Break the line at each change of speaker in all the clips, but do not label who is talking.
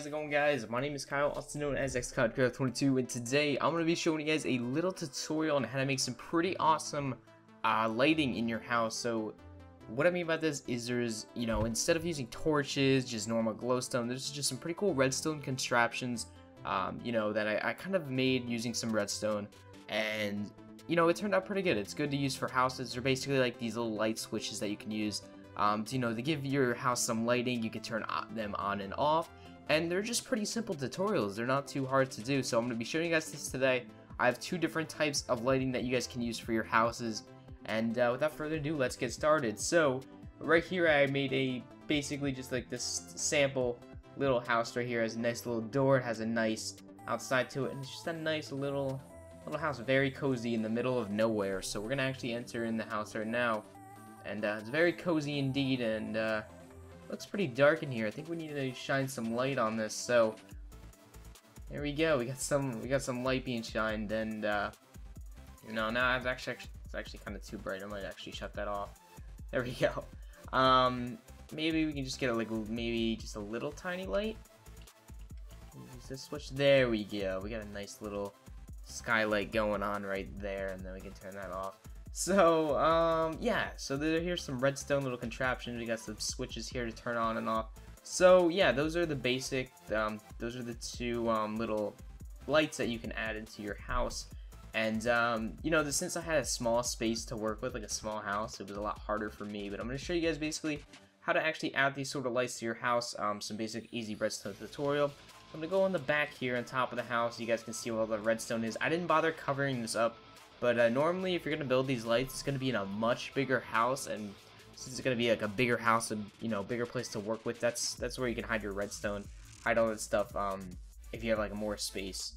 how's it going, guys? My name is Kyle, also known as XCloud22, and today I'm going to be showing you guys a little tutorial on how to make some pretty awesome lighting in your house. So what I mean by this is there's, instead of using torches, just normal glowstone, there's just some pretty cool redstone contraptions, that I kind of made using some redstone, and, it turned out pretty good. It's good to use for houses. They're basically like these little light switches that you can use to give your house some lighting. You can turn them on and off, and they're just pretty simple tutorials. They're not too hard to do, so I'm going to be showing you guys this today. I have two different types of lighting that you guys can use for your houses, and without further ado, let's get started. So right here I made basically just like this sample little house right here. It has a nice little door, it has a nice outside to it, and it's just a nice little house, very cozy in the middle of nowhere. So we're gonna actually enter in the house right now, and it's very cozy indeed, and looks pretty dark in here. I think we need to shine some light on this. So there we go. We got some light being shined, and now it's actually kind of too bright. I might actually shut that off. There we go. Maybe we can just get maybe just a little tiny light. Use this switch. There we go. We got a nice little skylight going on right there, and then we can turn that off. So yeah, so here's some redstone little contraptions. We got some switches here to turn on and off. So yeah, those are the basic those are the two little lights that you can add into your house. And since I had a small space to work with, like a small house, it was a lot harder for me. But I'm going to show you guys basically how to actually add these sort of lights to your house. Some basic easy redstone tutorial. I'm going to go on the back here on top of the house. You guys can see where all the redstone is. I didn't bother covering this up, but normally if you're going to build these lights, it's going to be in a much bigger house, and since it's going to be like a bigger house and bigger place to work with, that's where you can hide your redstone, hide all that stuff if you have like more space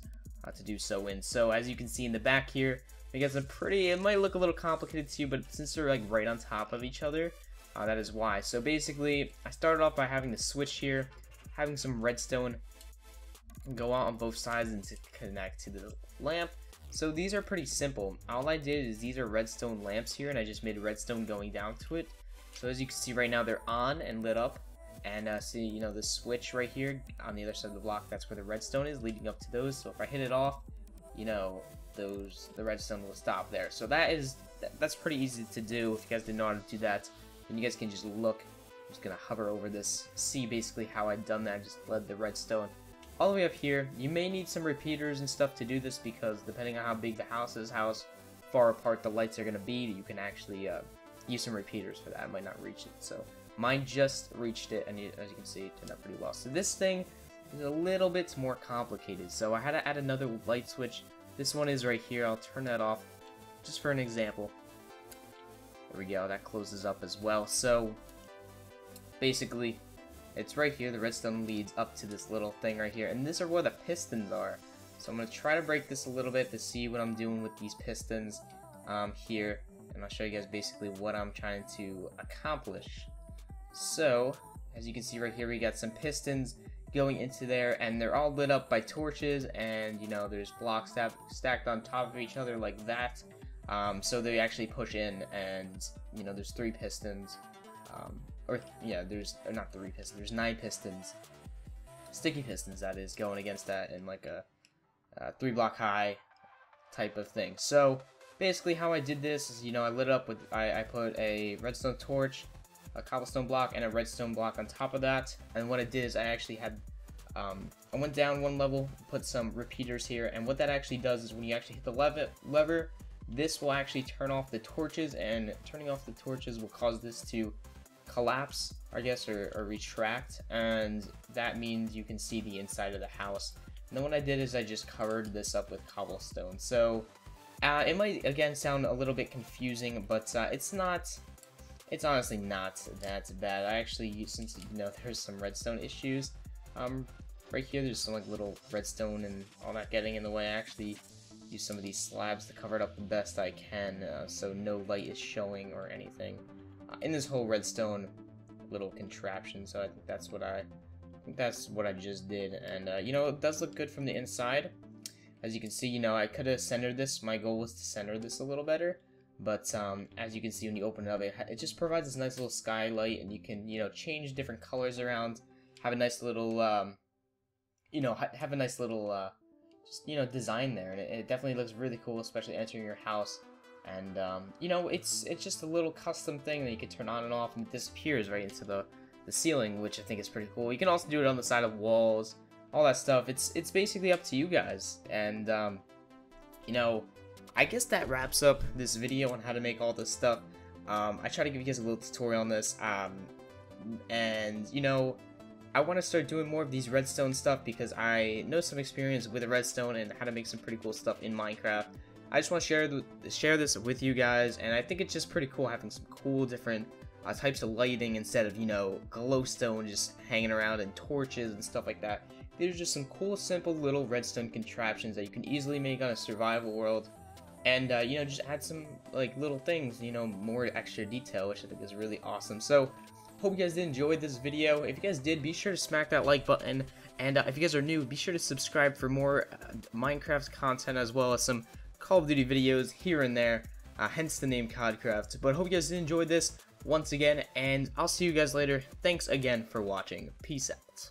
to do so in. So as you can see in the back here, we got some it might look a little complicated to you, but since they're like right on top of each other, that is why. So basically I started off by having the switch here, having some redstone go out on both sides and to connect to the lamp. So these are pretty simple. All I did is these are redstone lamps here, and I just made redstone going down to it. So as you can see right now, they're on and lit up, and see the switch right here on the other side of the block, that's where the redstone is leading up to those. So if I hit it off, the redstone will stop there. So that's pretty easy to do. If you guys didn't know how to do that, then you guys can just look. I'm just gonna hover over this, see basically how I've done that. Just led the redstone all the way up here. You may need some repeaters and stuff to do this, because depending on how big the house is, how far apart the lights are going to be, you can actually use some repeaters for that. I might not reach it. So mine just reached it, and as you can see, it turned out pretty well. So this thing is a little bit more complicated. So I had to add another light switch. This one is right here. I'll turn that off just for an example. There we go. That closes up as well. So basically, it's right here. The redstone leads up to this little thing right here, and these are where the pistons are. So I'm going to try to break this a little bit to see what I'm doing with these pistons here, and I'll show you guys basically what I'm trying to accomplish. So as you can see right here, we got some pistons going into there, and they're all lit up by torches, and there's blocks stacked on top of each other like that. So they actually push in, and there's 3 pistons. There's not 3 pistons, there's 9 pistons, sticky pistons that is, going against that in like a 3 block high type of thing. So basically how I did this is, I lit up with, I put a redstone torch, a cobblestone block, and a redstone block on top of that. And what I did is I actually had, I went down one level, put some repeaters here, and what that actually does is when you actually hit the lever, this will actually turn off the torches, and turning off the torches will cause this to collapse, I guess, or retract, and that means you can see the inside of the house. And then what I did is I just covered this up with cobblestone. So it might again sound a little bit confusing, but it's honestly not that bad. I actually, since there's some redstone issues right here, there's some like little redstone and all that getting in the way, I actually use some of these slabs to cover it up the best I can, so no light is showing or anything in this whole redstone little contraption. So I think that's what I just did, and it does look good from the inside. As you can see, I could have centered this. My goal was to center this a little better, but as you can see when you open it up, it just provides this nice little skylight, and you can change different colors around, have a nice little you know, have a nice little, just, you know, design there, and it definitely looks really cool, especially entering your house. And, you know, it's just a little custom thing that you can turn on and off, and it disappears right into the ceiling, which I think is pretty cool. You can also do it on the side of walls, all that stuff. It's basically up to you guys. And, you know, I guess that wraps up this video on how to make all this stuff. I try to give you guys a little tutorial on this, and, you know, I want to start doing more of these redstone stuff because I know some experience with redstone and how to make some pretty cool stuff in Minecraft. I just want to share this with you guys, and I think it's just pretty cool having some cool different types of lighting instead of, you know, glowstone just hanging around and torches and stuff like that. These are just some cool, simple little redstone contraptions that you can easily make on a survival world, and you know, just add some like little things, you know, more extra detail, which I think is really awesome. So hope you guys did enjoy this video. If you guys did, be sure to smack that like button, and if you guys are new, be sure to subscribe for more Minecraft content, as well as some Call of Duty videos here and there, hence the name CODcraft. But hope you guys did enjoy this once again, and I'll see you guys later. Thanks again for watching. Peace out.